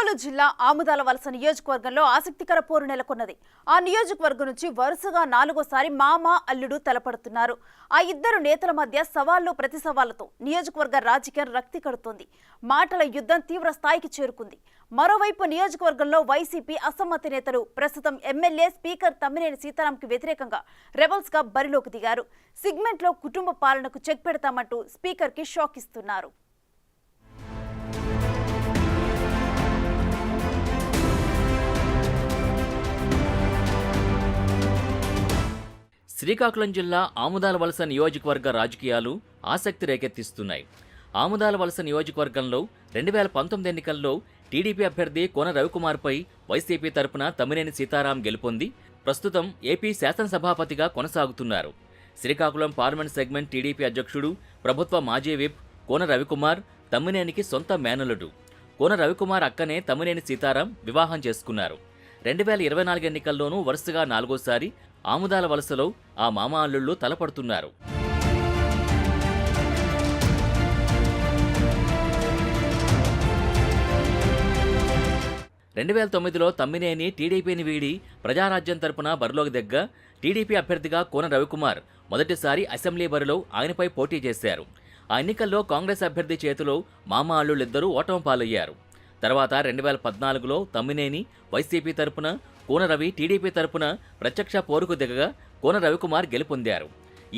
ఒంగోలు జిల్లా ఆముదాల వలస నియోజకవర్గంలో ఆసక్తికర పోరు నెలకొన్నది. ఆ నియోజకవర్గం నుంచి వరుసగా 4వ సారి మామ అల్లుడు తలపడుతున్నారు. ఆ ఇద్దరు నేతల మధ్య సవాళ్లు ప్రతి సవాళ్లతో నియోజకవర్గ రాజకీయం రక్తి కడుతోంది. మాటల యుద్ధం తీవ్ర స్థాయికి చేరుకుంది. మరోవైపు నియోజకవర్గంలో వైసీపీ అసమ్మతి నేతలు ప్రస్తుతం ఎమ్మెల్యే స్పీకర్ తమ్మినేని సీతారాంకి వ్యతిరేకంగా రెబల్స్ గా బరిలోకి దిగారు. సిగ్మెంట్లో కుటుంబ పాలనకు చెక్ పెడతామంటూ స్పీకర్ కి షాక్ ఇస్తున్నారు. శ్రీకాకుళం జిల్లా ఆముదాల వలస నియోజకవర్గ రాజకీయాలు ఆసక్తి రేకెత్తిస్తున్నాయి. ఆముదాల వలస నియోజకవర్గంలో 2019 ఎన్నికల్లో టీడీపీ అభ్యర్థి కోన రవికుమార్పై వైసీపీ తరపున తమ్మినేని సీతారాం గెలుపొంది ప్రస్తుతం ఏపీ శాసనసభాపతిగా కొనసాగుతున్నారు. శ్రీకాకుళం పార్లమెంట్ సెగ్మెంట్ టీడీపీ అధ్యక్షుడు, ప్రభుత్వ మాజీ విప్ కోన రవికుమార్ తమ్మినేనికి సొంత మేనలుడు. కోన రవికుమార్ అక్కనే తమ్మినేని సీతారాం వివాహం చేసుకున్నారు. 2024 ఎన్నికల్లోనూ వరుసగా 4వ సారి ఆముదాల వలసలో ఆ మామ అల్లుళ్ళు తలపడుతున్నారు. 2009లో తమ్మినేని టీడీపీని వీడి ప్రజారాజ్యం తరపున బరిలోకి దిగ్గ టీడీపీ అభ్యర్థిగా కోన రవికుమార్ మొదటిసారి అసెంబ్లీ బరిలో ఆయనపై పోటీ చేశారు. ఆ ఎన్నికల్లో కాంగ్రెస్ అభ్యర్థి చేతిలో మామ అల్లుళ్ళిద్దరూ ఓటమి పాలయ్యారు. తర్వాత 2014లో తమ్మినేని వైసీపీ తరపున, కోన రవి టీడీపీ తరపున ప్రత్యక్ష పోరుకు దిగగా కోన రవికుమార్ గెలుపొందారు.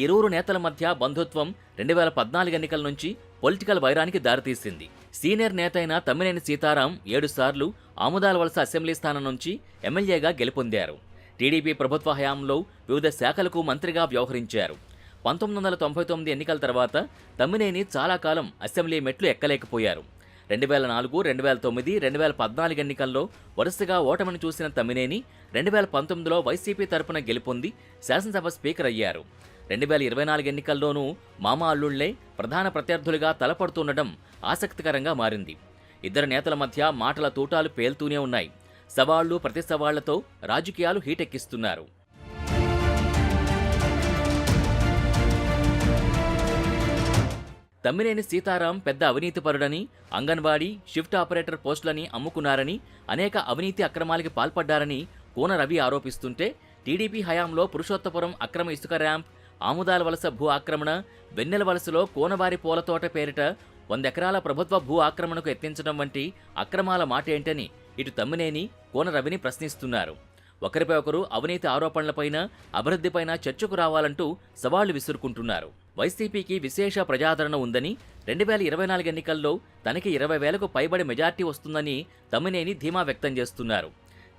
ఇరువురు నేతల మధ్య బంధుత్వం 2014 ఎన్నికల నుంచి పొలిటికల్ వైరానికి దారితీసింది. సీనియర్ నేత అయిన తమ్మినేని సీతారాం 7 సార్లు ఆముదాల వలస అసెంబ్లీ స్థానం నుంచి ఎమ్మెల్యేగా గెలుపొందారు. టీడీపీ ప్రభుత్వ హయాంలో వివిధ శాఖలకు మంత్రిగా వ్యవహరించారు. 1999 ఎన్నికల తర్వాత తమ్మినేని చాలా కాలం అసెంబ్లీ మెట్లు ఎక్కలేకపోయారు. 2004, 2009, 2014 ఎన్నికల్లో వరుసగా ఓటమిని చూసిన తమ్మినేని 2019లో వైసీపీ తరపున గెలుపొంది శాసనసభ స్పీకర్ అయ్యారు. 2024 ఎన్నికల్లోనూ మామ అల్లుళ్లే ప్రధాన ప్రత్యర్థులుగా తలపడుతుండటం ఆసక్తికరంగా మారింది. ఇద్దరు నేతల మధ్య మాటల తూటాలు పేలుతూనే ఉన్నాయి. సవాళ్లు ప్రతి సవాళ్లతో రాజకీయాలు హీటెక్కిస్తున్నారు. తమ్మినేని సీతారాం పెద్ద అవినీతిపరుడని, అంగన్వాడీ, షిఫ్ట్ ఆపరేటర్ పోస్టులని అమ్ముకున్నారని, అనేక అవినీతి అక్రమాలకి పాల్పడ్డారని కోన రవి ఆరోపిస్తుంటే, టీడీపీ హయాంలో పురుషోత్తపురం అక్రమ ఇసుక ర్యాంప్, ఆముదాల వలస భూ ఆక్రమణ, వెన్నెల వలసలో కోనవారి పూలతోట పేరిట 100 ఎకరాల ప్రభుత్వ భూ ఆక్రమణకు ఎత్తించడం వంటి అక్రమాల మాటేంటని ఇటు తమ్మినేని, కోన రవిని ప్రశ్నిస్తున్నారు. ఒకరిపై ఒకరు అవినీతి ఆరోపణలపైన, అభివృద్ధిపైన చర్చకు రావాలంటూ సవాళ్లు విసురుకుంటున్నారు. వైసీపీకి విశేష ప్రజాదరణ ఉందని, 2024 ఎన్నికల్లో తనకి 20,000కు పైబడి మెజార్టీ వస్తుందని తమ్మినేని ధీమా వ్యక్తం చేస్తున్నారు.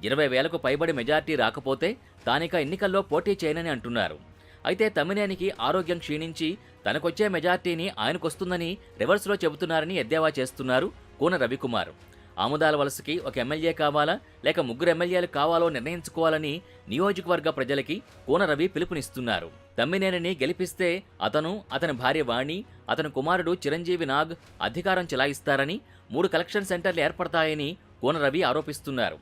20,000కు పైబడి మెజార్టీ రాకపోతే తానిక ఎన్నికల్లో పోటీ చేయనని అంటున్నారు. అయితే తమ్మినేనికి ఆరోగ్యం క్షీణించి తనకొచ్చే మెజార్టీని ఆయనకొస్తుందని రివర్స్లో చెబుతున్నారని ఎద్దేవా చేస్తున్నారు కోన రవికుమార్. ఆముదాల వలసకి ఒక ఎమ్మెల్యే కావాలా లేక 3 ఎమ్మెల్యేలు కావాలో నిర్ణయించుకోవాలని నియోజకవర్గ ప్రజలకి కోన రవి పిలుపునిస్తున్నారు. తమ్మినేనిని గెలిపిస్తే అతను, అతని భార్య వాణి, అతని కుమారుడు చిరంజీవి నాగ్ అధికారం చెలాయిస్తారని, 3 కలెక్షన్ సెంటర్లు ఏర్పడతాయని కోన రవి ఆరోపిస్తున్నారు.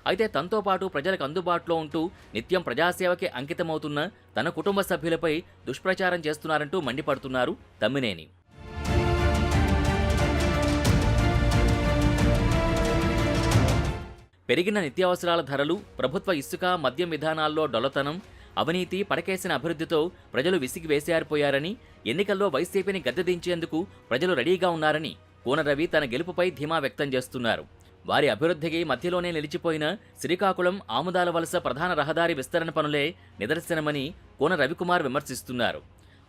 అయితే తనతో పాటు ప్రజలకు అందుబాటులో ఉంటూ నిత్యం ప్రజాసేవకి అంకితమవుతున్న తన కుటుంబ సభ్యులపై దుష్ప్రచారం చేస్తున్నారంటూ మండిపడుతున్నారు తమ్మినేని. పెరిగిన నిత్యావసరాల ధరలు, ప్రభుత్వ ఇసుక, మద్యం విధానాల్లో డొల్లతనం, అవినీతి, పడకేసిన అభివృద్ధితో ప్రజలు విసిగి వేసారిపోయారని, ఎన్నికల్లో వైసీపీని గద్దెదించేందుకు ప్రజలు రెడీగా ఉన్నారని కోన రవి తన గెలుపుపై ధీమా వ్యక్తం చేస్తున్నారు. వారి అభివృద్ధికి మధ్యలోనే నిలిచిపోయిన శ్రీకాకుళం ఆముదాల వలస ప్రధాన రహదారి విస్తరణ పనులే నిదర్శనమని కోన రవికుమార్ విమర్శిస్తున్నారు.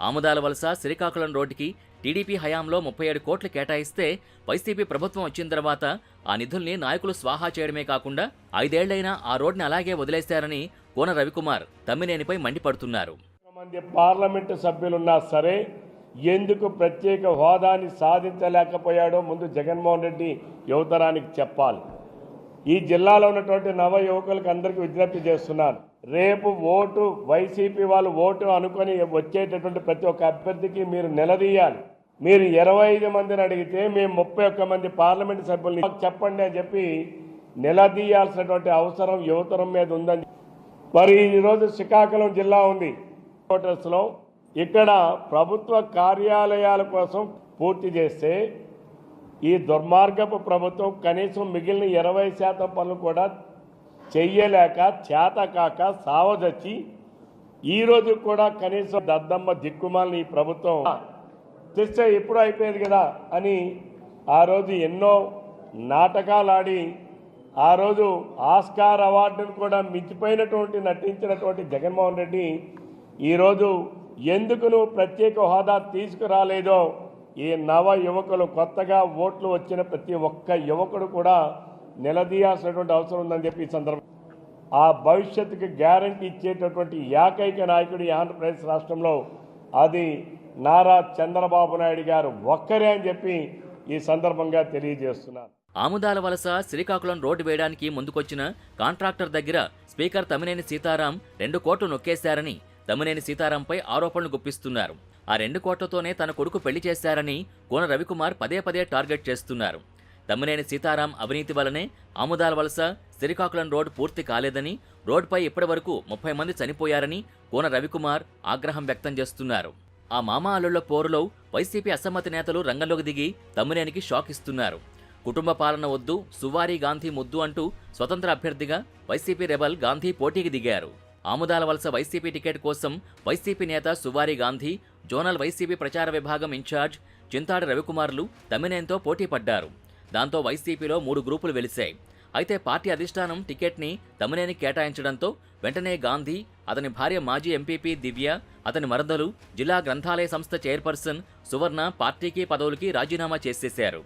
ఆముదాల వలస శ్రీకాకుళం రోడ్డుకి టీడీపీ హయాంలో 37 కోట్లు కేటాయిస్తే వైసీపీ ప్రభుత్వం వచ్చిన తర్వాత ఆ నిధుల్ని నాయకులు స్వాహా చేయడమే కాకుండా 5 ఏళ్లైనా ఆ రోడ్డుని అలాగే వదిలేశారని కోన రవికుమార్ తమ్మినేనిపై మండిపడుతున్నారు. మంది పార్లమెంటు సభ్యులున్నా సరే ఎందుకు ప్రత్యేక హోదాని సాధించలేకపోయాడో ముందు జగన్మోహన్ రెడ్డి యువతరానికి చెప్పాలి. ఈ జిల్లాలో ఉన్నటువంటి నవ యువకులకు అందరికీ విజ్ఞప్తి చేస్తున్నాను. రేపు ఓటు వైసీపీ వాళ్ళు ఓటు అనుకొని వచ్చేటటువంటి ప్రతి ఒక్క అభ్యర్థికి మీరు నిలదీయాలి. మీరు 25 మందిని అడిగితే మేము 31 మంది పార్లమెంటు సభ్యుల్ని చెప్పండి అని చెప్పి నిలదీయాల్సినటువంటి అవసరం యువతరం మీద ఉందని. మరి ఈరోజు శ్రీకాకుళం జిల్లా ఉంది హోటల్స్లో, ఇక్కడ ప్రభుత్వ కార్యాలయాల కోసం పూర్తి చేస్తే ఈ దుర్మార్గపు ప్రభుత్వం కనీసం మిగిలిన 20% పనులు కూడా చెయ్యలేక చేతకాక సావదచ్చి ఈరోజు కూడా కనీసం దద్దమ్మ దిక్కుమాలని ఈ ప్రభుత్వం తెస్తే ఎప్పుడు అయిపోయేది కదా అని ఆ రోజు ఎన్నో నాటకాలు ఆడి ఆ రోజు ఆస్కార్ అవార్డును కూడా మించిపోయినటువంటి నటించినటువంటి జగన్మోహన్ రెడ్డి ఈరోజు ఎందుకు నువ్వు ప్రత్యేక హోదా తీసుకురాలేదో ఈ నవ యువకులు కొత్తగా ఓట్లు వచ్చిన ప్రతి ఒక్క యువకుడు కూడా నిలదీయాల్సినటువంటి అవసరం ఉందని చెప్పి ఈ సందర్భం ఆ భవిష్యత్తుకి గ్యారంటీ ఇచ్చేటటువంటి ఏకైక నాయకుడు ఈ ఆంధ్రప్రదేశ్ రాష్ట్రంలో అది నారా చంద్రబాబు నాయుడు గారు ఒక్కరే అని చెప్పి ఈ సందర్భంగా తెలియజేస్తున్నాను. ఆముదాల వలస శ్రీకాకుళం రోడ్డు వేయడానికి ముందుకొచ్చిన కాంట్రాక్టర్ దగ్గర స్పీకర్ తమ్మినేని సీతారాం 2 కోట్లు నొక్కేశారని తమ్మినేని సీతారాంపై ఆరోపణలు గుప్పిస్తున్నారు. ఆ 2 కోట్లతోనే తన కొడుకు పెళ్లి చేశారని కోన రవికుమార్ పదే పదే టార్గెట్ చేస్తున్నారు. తమ్మినేని సీతారాం అవినీతి వల్లనే ఆముదాల వలస శ్రీకాకుళం రోడ్డు పూర్తి కాలేదని, రోడ్డుపై ఇప్పటి వరకు 30 మంది చనిపోయారని కోన రవికుమార్ ఆగ్రహం వ్యక్తం చేస్తున్నారు. ఆ మామా అల్లుళ్ల పోరులో వైసీపీ అసమ్మతి నేతలు రంగంలోకి దిగి తమ్మినేనికి షాక్ ఇస్తున్నారు. కుటుంబ పాలన వద్దు, సువారీ గాంధీ ముద్దు అంటూ స్వతంత్ర అభ్యర్థిగా వైసీపీ రెబల్ గాంధీ పోటీకి దిగారు. ఆముదాల వలస వైసీపీ టికెట్ కోసం వైసీపీ నేత సువారీ గాంధీ, జోనల్ వైసీపీ ప్రచార విభాగం ఇన్ఛార్జ్ చింతాడి రవికుమార్లు తమ్మినేనితో పోటీ పడ్డారు. దాంతో వైసీపీలో 3 గ్రూపులు వెలిశాయి. అయితే పార్టీ అధిష్టానం టికెట్ని తమ్మినేని కేటాయించడంతో వెంటనే గాంధీ, అతని భార్య మాజీ ఎంపీపీ దివ్య, అతని మరదలు జిల్లా గ్రంథాలయ సంస్థ చైర్పర్సన్ సువర్ణ పార్టీకి పదవులకి రాజీనామా చేసేశారు.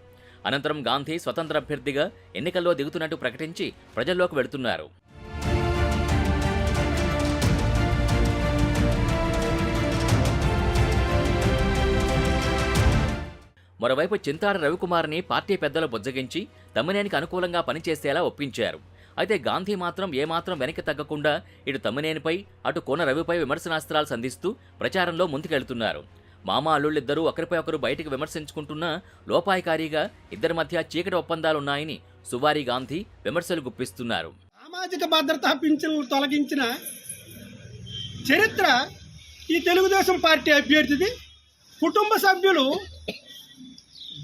అనంతరం గాంధీ స్వతంత్ర అభ్యర్థిగా ఎన్నికల్లో దిగుతున్నట్టు ప్రకటించి ప్రజల్లోకి వెళుతున్నారు. మరోవైపు చింతాడ రవికుమార్ని పార్టీ పెద్దలు బుజ్జగించి తమ్మినేనికి అనుకూలంగా పనిచేసేలా ఒప్పించారు. అయితే గాంధీ మాత్రం ఏమాత్రం వెనక్కి తగ్గకుండా ఇటు తమ్మినేనిపై అటు కోన రవిపై విమర్శనాస్త్రాలు సంధిస్తూ ప్రచారంలో ముందుకెళ్తున్నారు. మామ అల్లుళ్ళిద్దరూ ఒకరిపై ఒకరు బయటికి విమర్శించుకుంటున్నా లోపాయికారీగా ఇద్దరి మధ్య చీకటి ఒప్పందాలున్నాయని సువారీ గాంధీ విమర్శలు గుప్పిస్తున్నారు. సామాజిక భద్రతా పింఛన్లు తొలగించిన చరిత్ర ఈ తెలుగుదేశం పార్టీ అభ్యర్థిది. కుటుంబ సభ్యులు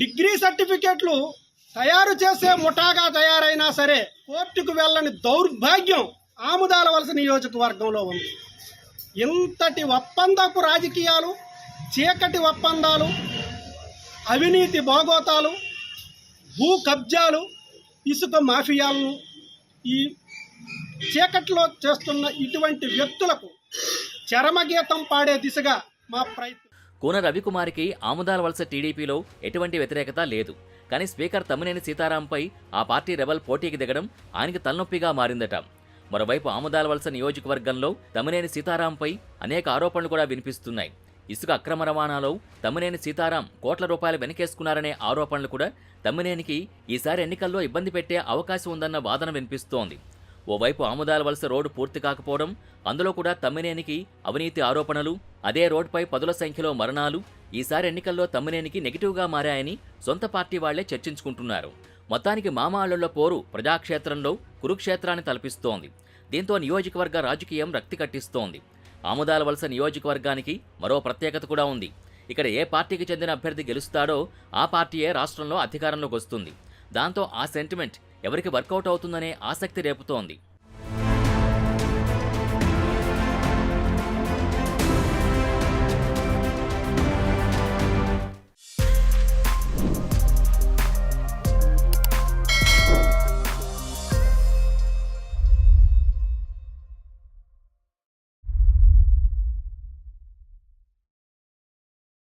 డిగ్రీ సర్టిఫికెట్లు తయారు చేసే ముఠాగా తయారైనా సరే కోర్టుకు వెళ్ళని దౌర్భాగ్యం ఆముదాల వలస నియోజకవర్గంలో ఉంది. ఇంతటి ఒప్పందపు రాజకీయాలు, చీకటి ఒప్పందాలు, అవినీతి బాగోతాలు, భూ కబ్జాలు, ఇసుక మాఫియాలను ఈ చీకట్లో చేస్తున్న ఇటువంటి వ్యక్తులకు చరమగీతం పాడే దిశగా మా ప్రయత్నం. కోన రవికుమార్కి ఆముదాల వలస టీడీపీలో ఎటువంటి వ్యతిరేకత లేదు. కానీ స్పీకర్ తమ్మినేని సీతారాంపై ఆ పార్టీ రెబల్ పోటీకి దిగడం ఆయనకి తలనొప్పిగా మారిందట. మరోవైపు ఆముదాల వలస నియోజకవర్గంలో తమ్మినేని సీతారాంపై అనేక ఆరోపణలు కూడా వినిపిస్తున్నాయి. ఇసుక అక్రమ రవాణాలో తమ్మినేని సీతారాం కోట్ల రూపాయలు వెనకేసుకున్నారనే ఆరోపణలు కూడా తమ్మినేనికి ఈసారి ఎన్నికల్లో ఇబ్బంది పెట్టే అవకాశం ఉందన్న వాదన వినిపిస్తోంది. ఓవైపు ఆముదాల వలస రోడ్డు పూర్తి కాకపోవడం, అందులో కూడా తమ్మినేనికి అవినీతి ఆరోపణలు, అదే రోడ్డుపై పదుల సంఖ్యలో మరణాలు ఈసారి ఎన్నికల్లో తమ్మినేనికి నెగిటివ్గా మారాయని సొంత పార్టీ వాళ్లే చర్చించుకుంటున్నారు. మొత్తానికి మామా అల్లుళ్ల పోరు ప్రజాక్షేత్రంలో కురుక్షేత్రాన్ని తలపిస్తోంది. దీంతో నియోజకవర్గ రాజకీయం రక్తి కట్టిస్తోంది. ఆముదాల వలస నియోజకవర్గానికి మరో ప్రత్యేకత కూడా ఉంది. ఇక్కడ ఏ పార్టీకి చెందిన అభ్యర్థి గెలుస్తాడో ఆ పార్టీయే రాష్ట్రంలో అధికారంలోకి వస్తుంది. దాంతో ఆ సెంటిమెంట్ ఎవరికి వర్కౌట్ అవుతుందనే ఆసక్తి రేపుతోంది.